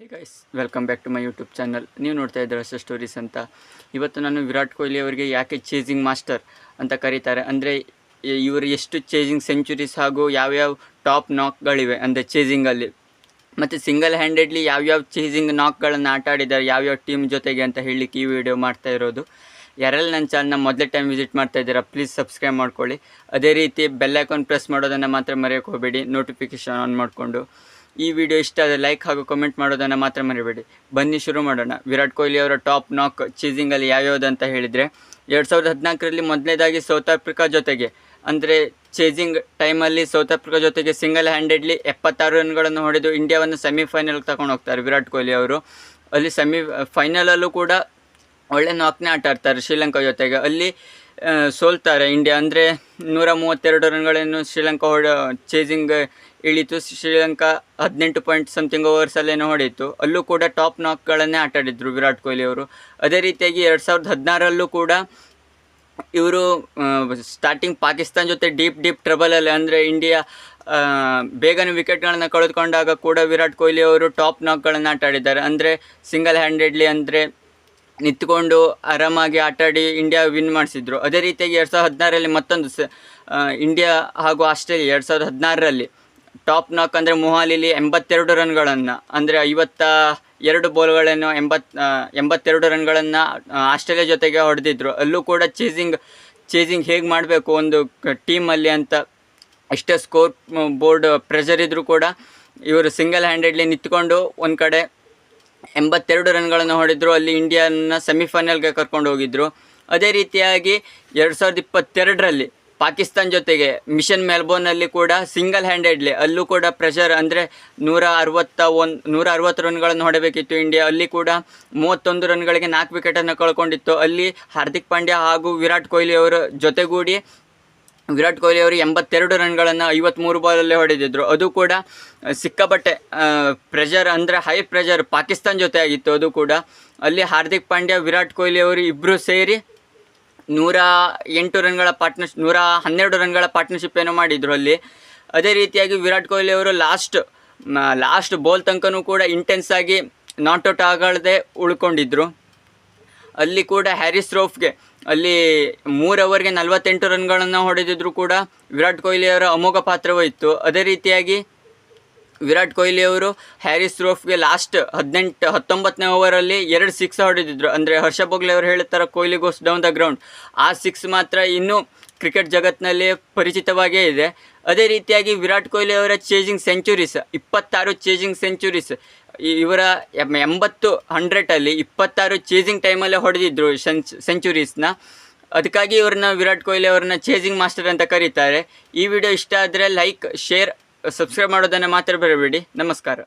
Hey guys, welcome back to my YouTube channel. ನೀವು ನೋಡ್ತಾ ಇದ್ದೀರ ಹೊಸ ಸ್ಟೋರೀಸ್ ಅಂತ. ಇವತ್ತು ನಾನು ವಿರಾಟ್ ಕೊಹ್ಲಿ ಅವರಿಗೆ ಯಾಕೆ ಚೇಸಿಂಗ್ ಮಾಸ್ಟರ್ ಅಂತ ಕರೀತಾರೆ ಅಂದರೆ ಇವರು ಎಷ್ಟು ಚೇಸಿಂಗ್ ಸೆಂಚುರೀಸ್ ಹಾಗೂ ಯಾವ್ಯಾವ ಟಾಪ್ ನಾಕ್ಗಳಿವೆ ಅಂದರೆ ಚೇಸಿಂಗಲ್ಲಿ, ಮತ್ತು ಸಿಂಗಲ್ ಹ್ಯಾಂಡೆಡ್ಲಿ ಯಾವ್ಯಾವ ಚೇಸಿಂಗ್ ನಾಕ್ಗಳನ್ನು ಆಟ ಆಡಿದ್ದಾರೆ ಯಾವ್ಯಾವ ಟೀಮ್ ಜೊತೆಗೆ ಅಂತ ಹೇಳಲಿಕ್ಕೆ ಈ ವಿಡಿಯೋ ಮಾಡ್ತಾ ಇರೋದು. ಯಾರೆಲ್ಲ ನನ್ನ ಚಾನಲ್ನ ಮೊದಲೇ ಟೈಮ್ ವಿಸಿಟ್ ಮಾಡ್ತಾ ಇದ್ದೀರಾ ಪ್ಲೀಸ್ ಸಬ್ಸ್ಕ್ರೈಬ್ ಮಾಡ್ಕೊಳ್ಳಿ. ಅದೇ ರೀತಿ ಬೆಲ್ ಐಕಾನ್ ಪ್ರೆಸ್ ಮಾಡೋದನ್ನು ಮಾತ್ರ ಮರೆಯೋಕೆ ಹೋಗಬೇಡಿ, ನೋಟಿಫಿಕೇಷನ್ ಆನ್ ಮಾಡಿಕೊಂಡು. ಈ ವಿಡಿಯೋ ಇಷ್ಟ ಆದರೆ ಲೈಕ್ ಹಾಗೂ ಕಮೆಂಟ್ ಮಾಡೋದನ್ನು ಮಾತ್ರ ಮರಿಬೇಡಿ. ಬನ್ನಿ ಶುರು ಮಾಡೋಣ. ವಿರಾಟ್ ಕೊಹ್ಲಿ ಅವರ ಟಾಪ್ ನಾಕ್ ಚೇಸಿಂಗಲ್ಲಿ ಯಾವ್ಯಾವುದು ಅಂತ ಹೇಳಿದರೆ, 2014ರಲ್ಲಿ ಮೊದಲನೇದಾಗಿ ಸೌತ್ ಆಫ್ರಿಕಾ ಜೊತೆಗೆ ಅಂದರೆ ಚೇಸಿಂಗ್ ಟೈಮಲ್ಲಿ ಸೌತ್ ಆಫ್ರಿಕಾ ಜೊತೆಗೆ ಸಿಂಗಲ್ ಹ್ಯಾಂಡೆಡ್ಲಿ 76 ರನ್ಗಳನ್ನು ಹೊಡೆದು ಇಂಡಿಯಾವನ್ನು ಸೆಮಿಫೈನಲ್ಗೆ ತಗೊಂಡು ಹೋಗ್ತಾರೆ ವಿರಾಟ್ ಕೊಹ್ಲಿ ಅವರು. ಅಲ್ಲಿ ಫೈನಲಲ್ಲೂ ಕೂಡ ಒಳ್ಳೆ ನಾಕ್ನೇ ಆಟ ಆಡ್ತಾರೆ ಶ್ರೀಲಂಕಾ ಜೊತೆಗೆ. ಅಲ್ಲಿ ಸೋಲ್ತಾರೆ ಇಂಡಿಯಾ, ಅಂದರೆ 132 ರನ್ಗಳನ್ನು ಶ್ರೀಲಂಕಾ ಚೇಸಿಂಗ್ ಇಳಿತು. ಶ್ರೀಲಂಕಾ 18 ಪಾಯಿಂಟ್ ಸಮಥಿಂಗ್ ಓವರ್ಸಲ್ಲೇನೋ ಹೊಡೀತು. ಅಲ್ಲೂ ಕೂಡ ಟಾಪ್ ನಾಕ್ಗಳನ್ನೇ ಆಟ ಆಡಿದ್ರು ವಿರಾಟ್ ಕೊಹ್ಲಿ ಅವರು. ಅದೇ ರೀತಿಯಾಗಿ 2016ರಲ್ಲೂ ಕೂಡ ಇವರು ಸ್ಟಾರ್ಟಿಂಗ್ ಪಾಕಿಸ್ತಾನ ಜೊತೆ ಡೀಪ್ ಟ್ರಬಲಲ್ಲಿ, ಅಂದರೆ ಇಂಡಿಯಾ ಬೇಗನೆ ವಿಕೆಟ್ಗಳನ್ನು ಕಳೆದುಕೊಂಡಾಗ ಕೂಡ ವಿರಾಟ್ ಕೊಹ್ಲಿ ಅವರು ಟಾಪ್ ನಾಕ್ಗಳನ್ನು ಆಟ ಆಡಿದ್ದಾರೆ. ಅಂದರೆ ಸಿಂಗಲ್ ಹ್ಯಾಂಡೆಡ್ಲಿ, ಅಂದರೆ ನಿಂತ್ಕೊಂಡು ಆರಾಮಾಗಿ ಆಟಾಡಿ ಇಂಡಿಯಾ ವಿನ್ ಮಾಡಿಸಿದ್ರು. ಅದೇ ರೀತಿಯಾಗಿ 2016ರಲ್ಲಿ ಮತ್ತೊಂದು ಇಂಡಿಯಾ ಹಾಗೂ ಆಸ್ಟ್ರೇಲಿಯಾ 2016ರಲ್ಲಿ ಟಾಪ್ ನಾಕ್ ಅಂದರೆ ಮೊಹಾಲಿಲಿ 82 ರನ್ಗಳನ್ನು, ಅಂದರೆ 52 ಬಾಲ್ಗಳನ್ನು 82 ರನ್ಗಳನ್ನು ಆಸ್ಟ್ರೇಲಿಯಾ ಜೊತೆಗೆ ಹೊಡೆದಿದ್ರು. ಅಲ್ಲೂ ಕೂಡ ಚೇಸಿಂಗ್ ಹೇಗೆ ಮಾಡಬೇಕು ಒಂದು ಟೀಮಲ್ಲಿ ಅಂತ ಎಷ್ಟೇ ಸ್ಕೋರ್ ಬೋರ್ಡ್ ಪ್ರೆಷರ್ ಇದ್ದರೂ ಕೂಡ ಇವರು ಸಿಂಗಲ್ ಹ್ಯಾಂಡೆಡ್ಲಿ ನಿಂತ್ಕೊಂಡು ಒಂದು ಕಡೆ 82 ರನ್ಗಳನ್ನು ಹೊಡೆದ್ರು. ಅಲ್ಲಿ ಇಂಡಿಯಾನ ಸೆಮಿಫೈನಲ್ಗೆ ಕರ್ಕೊಂಡು ಹೋಗಿದ್ದರು. ಅದೇ ರೀತಿಯಾಗಿ 2022ರಲ್ಲಿ ಪಾಕಿಸ್ತಾನ ಜೊತೆಗೆ ಮಿಷನ್ ಮೆಲ್ಬೋರ್ನಲ್ಲಿ ಕೂಡ ಸಿಂಗಲ್ ಹ್ಯಾಂಡೆಡ್ಲಿ, ಅಲ್ಲೂ ಕೂಡ ಪ್ರೆಷರ್, ಅಂದರೆ 160 ರನ್ಗಳನ್ನು ಹೊಡಬೇಕಿತ್ತು ಇಂಡಿಯಾ. ಅಲ್ಲಿ ಕೂಡ 31 ರನ್ಗಳಿಗೆ 4 ವಿಕೆಟನ್ನು ಕಳ್ಕೊಂಡಿತ್ತು. ಅಲ್ಲಿ ಹಾರ್ದಿಕ್ ಪಾಂಡ್ಯ ಹಾಗೂ ವಿರಾಟ್ ಕೊಹ್ಲಿ ಅವರ ಜೊತೆಗೂಡಿ ವಿರಾಟ್ ಕೊಹ್ಲಿ ಅವರು 82 ರನ್ಗಳನ್ನು 53 ಬಾಲಲ್ಲೇ ಹೊಡೆದಿದ್ದರು. ಅದು ಕೂಡ ಸಿಕ್ಕಾಪಟ್ಟೆ ಪ್ರೆಷರ್, ಅಂದರೆ ಹೈ ಪ್ರೆಷರ್ ಪಾಕಿಸ್ತಾನ ಜೊತೆ ಆಗಿತ್ತು. ಅದು ಕೂಡ ಅಲ್ಲಿ ಹಾರ್ದಿಕ್ ಪಾಂಡ್ಯ ವಿರಾಟ್ ಕೊಹ್ಲಿ ಅವರು ಇಬ್ಬರು ಸೇರಿ 108 ರನ್ಗಳ 112 ರನ್ಗಳ ಪಾರ್ಟ್ನರ್ಶಿಪ್ ಏನೋ ಮಾಡಿದರು ಅಲ್ಲಿ. ಅದೇ ರೀತಿಯಾಗಿ ವಿರಾಟ್ ಕೊಹ್ಲಿ ಅವರು ಲಾಸ್ಟ್ ಬಾಲ್ ತನಕನೂ ಕೂಡ ಇಂಟೆನ್ಸ್ ಆಗಿ ನಾಟ್ಔಟ್ ಆಗದೆ ಉಳ್ಕೊಂಡಿದ್ರು. ಅಲ್ಲಿ ಕೂಡ ಹ್ಯಾರಿಸ್ ರೌಫ್ಗೆ ಅಲ್ಲಿ 3 ಓವರ್ಗೆ 48 ರನ್ಗಳನ್ನು ಹೊಡೆದಿದ್ರು ಕೂಡ ವಿರಾಟ್ ಕೊಹ್ಲಿ ಅವರ ಅಮೋಘ ಪಾತ್ರವಿತ್ತು. ಅದೇ ರೀತಿಯಾಗಿ ವಿರಾಟ್ ಕೊಹ್ಲಿ ಅವರು ಹ್ಯಾರಿಸ್ ರೌಫ್ಗೆ ಲಾಸ್ಟ್ 19ನೇ ಓವರಲ್ಲಿ 2 ಸಿಕ್ಸ್ ಹೊಡೆದಿದ್ರು. ಅಂದರೆ ಹರ್ಷ ಭೋಗ್ಲೆ ಅವರು ಹೇಳ್ತಾರೆ Kohli goes down the ground. ಆ ಸಿಕ್ಸ್ ಮಾತ್ರ ಇನ್ನೂ ಕ್ರಿಕೆಟ್ ಜಗತ್ತಿನಲ್ಲಿ ಪರಿಚಿತವಾಗೇ ಇದೆ. ಅದೇ ರೀತಿಯಾಗಿ ವಿರಾಟ್ ಕೊಹ್ಲಿ ಅವರ ಚೇಸಿಂಗ್ ಸೆಂಚುರೀಸ್ 26 ಚೇಸಿಂಗ್ ಸೆಂಚುರೀಸ್. ಇವರ 80-100 26 ಚೇಸಿಂಗ್ ಟೈಮಲ್ಲೇ ಹೊಡೆದಿದ್ರು ಸೆಂಚುರೀಸ್ನ. ಅದಕ್ಕಾಗಿ ಇವ್ರನ್ನ ವಿರಾಟ್ ಕೊಹ್ಲಿ ಅವ್ರನ್ನ ಚೇಸಿಂಗ್ ಮಾಸ್ಟರ್ ಅಂತ ಕರೀತಾರೆ. ಈ ವಿಡಿಯೋ ಇಷ್ಟ ಆದರೆ ಲೈಕ್, ಶೇರ್, ಸಬ್ಸ್ಕ್ರೈಬ್ ಮಾಡೋದನ್ನು ಮಾತ್ರ ಬರಬೇಡಿ. ನಮಸ್ಕಾರ.